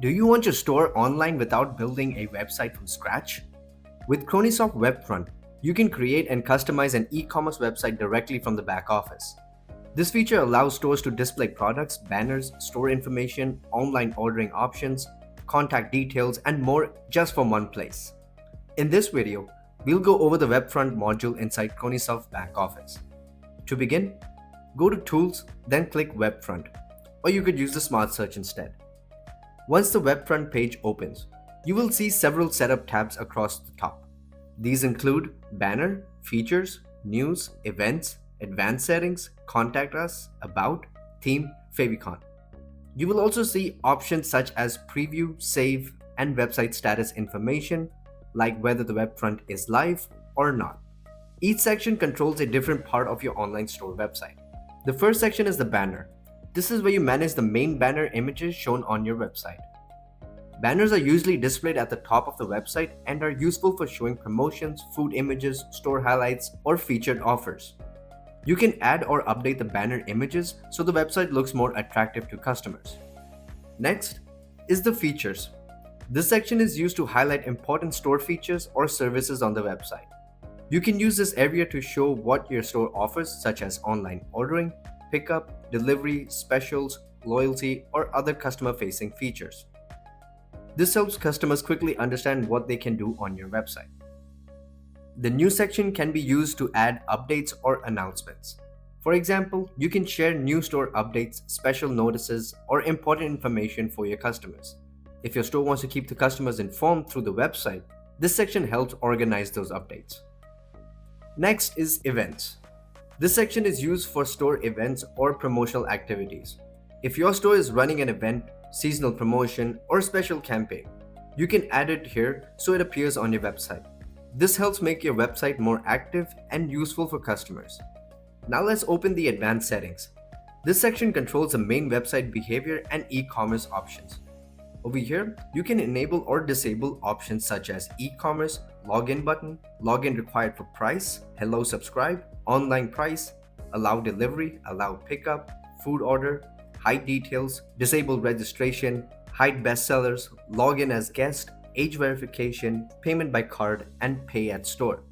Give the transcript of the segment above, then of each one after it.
Do you want your store online without building a website from scratch? With Cronysoft Webfront, you can create and customize an e-commerce website directly from the back office. This feature allows stores to display products, banners, store information, online ordering options, contact details, and more just from one place. In this video, we'll go over the Webfront module inside Cronysoft back office. To begin, go to Tools, then click Webfront, or you could use the Smart Search instead. Once the Webfront page opens, you will see several setup tabs across the top. These include Banner, Features, News, Events, Advanced Settings, Contact Us, About, Theme, Favicon. You will also see options such as Preview, Save, and Website Status information, like whether the Webfront is live or not. Each section controls a different part of your online store website. The first section is the Banner. This is where you manage the main banner images shown on your website. Banners are usually displayed at the top of the website and are useful for showing promotions, food images, store highlights, or featured offers. You can add or update the banner images so the website looks more attractive to customers. Next is the Features. This section is used to highlight important store features or services on the website. You can use this area to show what your store offers, such as online ordering, pickup, delivery, specials, loyalty, or other customer-facing features. This helps customers quickly understand what they can do on your website. The News section can be used to add updates or announcements. For example, you can share new store updates, special notices, or important information for your customers. If your store wants to keep the customers informed through the website, this section helps organize those updates. Next is Events. This section is used for store events or promotional activities. If your store is running an event, seasonal promotion, or special campaign, you can add it here so it appears on your website. This helps make your website more active and useful for customers. Now let's open the Advanced Settings. This section controls the main website behavior and e-commerce options. Over here, you can enable or disable options such as e-commerce, login button, login required for price, hello subscribe, online price, allow delivery, allow pickup, food order, hide details, disable registration, hide bestsellers, login as guest, age verification, payment by card, and pay at store.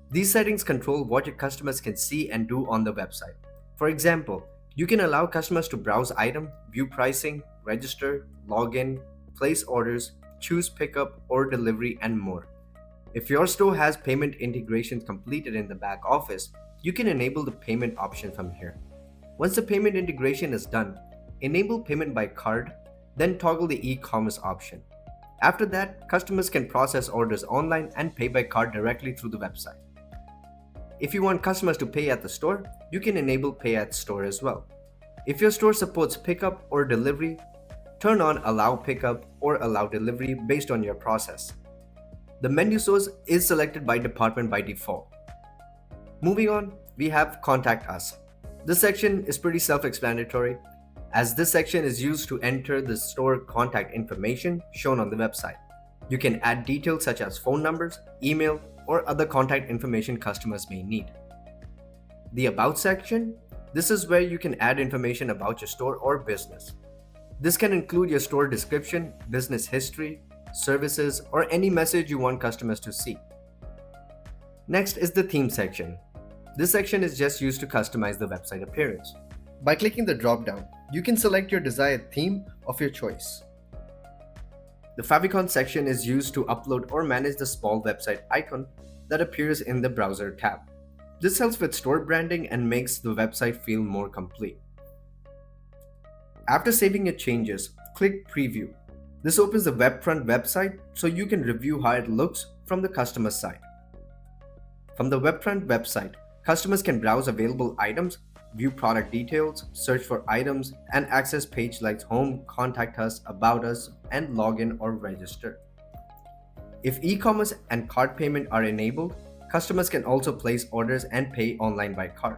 These settings control what your customers can see and do on the website. For example, you can allow customers to browse item, view pricing, register, log in, place orders, choose pickup or delivery, and more. If your store has payment integrations completed in the back office, you can enable the payment option from here. Once the payment integration is done, enable payment by card, then toggle the e-commerce option. After that, customers can process orders online and pay by card directly through the website. If you want customers to pay at the store, you can enable pay at store as well. If your store supports pickup or delivery, turn on allow pickup or allow delivery based on your process. The menu source is selected by department by default. Moving on, we have Contact Us. This section is pretty self-explanatory, as this section is used to enter the store contact information shown on the website. You can add details such as phone numbers, email, or other contact information customers may need. The About section, this is where you can add information about your store or business. This can include your store description, business history, services, or any message you want customers to see. Next is the Theme section. This section is just used to customize the website appearance. By clicking the drop-down, you can select your desired theme of your choice. The Favicon section is used to upload or manage the small website icon that appears in the browser tab. This helps with store branding and makes the website feel more complete. After saving your changes, click Preview. This opens the Webfront website so you can review how it looks from the customer side. From the Webfront website, customers can browse available items, view product details, search for items, and access pages like Home, Contact Us, About Us, and login or register. If e-commerce and card payment are enabled, customers can also place orders and pay online by card.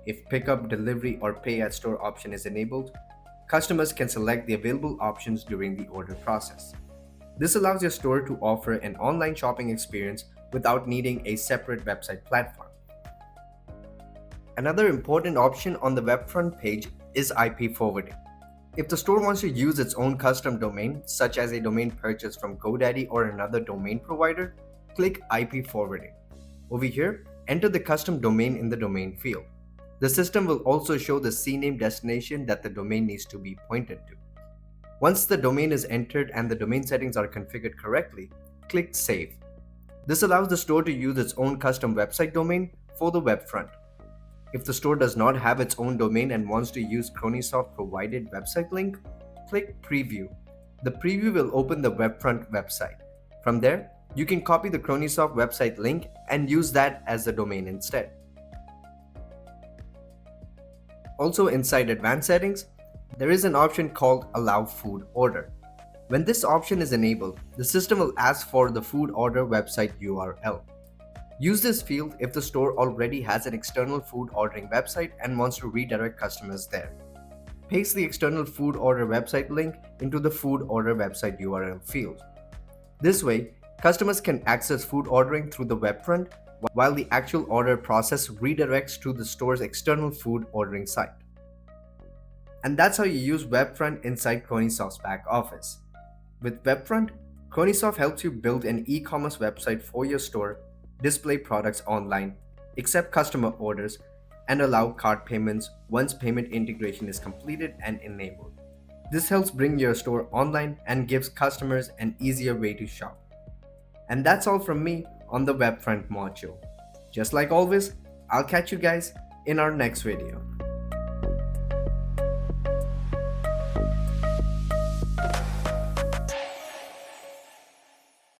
If pickup, delivery, or pay at store option is enabled, customers can select the available options during the order process. This allows your store to offer an online shopping experience without needing a separate website platform. Another important option on the Webfront page is IP forwarding. If the store wants to use its own custom domain, such as a domain purchased from GoDaddy or another domain provider, click IP forwarding. Over here, enter the custom domain in the domain field. The system will also show the CNAME destination that the domain needs to be pointed to. Once the domain is entered and the domain settings are configured correctly, click Save. This allows the store to use its own custom website domain for the Webfront. If the store does not have its own domain and wants to use Cronysoft provided website link, click Preview. The preview will open the Webfront website. From there, you can copy the Cronysoft website link and use that as the domain instead. Also inside Advanced Settings, there is an option called Allow Food Order. When this option is enabled, the system will ask for the food order website URL. Use this field if the store already has an external food ordering website and wants to redirect customers there. Paste the external food order website link into the food order website URL field. This way, customers can access food ordering through the Webfront while the actual order process redirects to the store's external food ordering site. And that's how you use Webfront inside Cronysoft's back office. With Webfront, Cronysoft helps you build an e-commerce website for your store, display products online, accept customer orders, and allow card payments once payment integration is completed and enabled. This helps bring your store online and gives customers an easier way to shop. And that's all from me on the Webfront module. Just like always, I'll catch you guys in our next video.